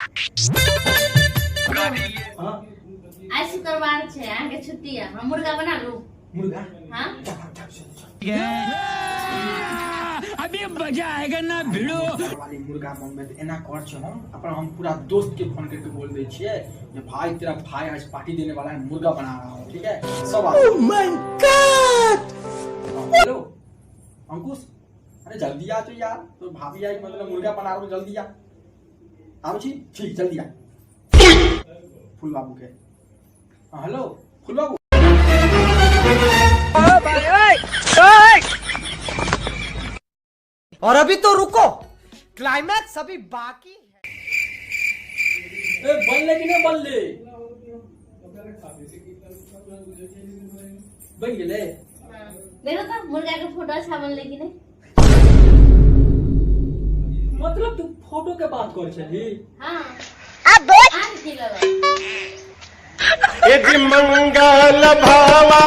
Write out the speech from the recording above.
हाँ आज शुक्रवार छे आगे छुट्टी है हम मुर्गा बना लूं। मुर्गा हाँ अभी मजा आएगा ना भिड़ो वाली मुर्गा में तो एना कर छे हम पूरा दोस्त के फोन करके बोल दे छिए कि भाई तेरा भाई आज पार्टी देने वाला है, मुर्गा बना रहा हूँ, ठीक है सब। Oh my God. हेलो अंकुश, अरे जल्दी आ तो यार, तो भाभी आई मतलब मुर्गा बना रहा हूँ, जल्दी आ। आओ जी, ठीक जल्दी आ। फूल बाबू के हाँ हेलो फूल बाबू। और अभी तो रुको, क्लाइमैक्स अभी बाकी है। बन ले कि नहीं बन ले? बन गेले। देखो तो मुर्गा के फोटो अच्छा बनले कि नहीं। मतलब तू फोटो के बात कर छली? हाँ अब आज की लगा यदि मंगल भावा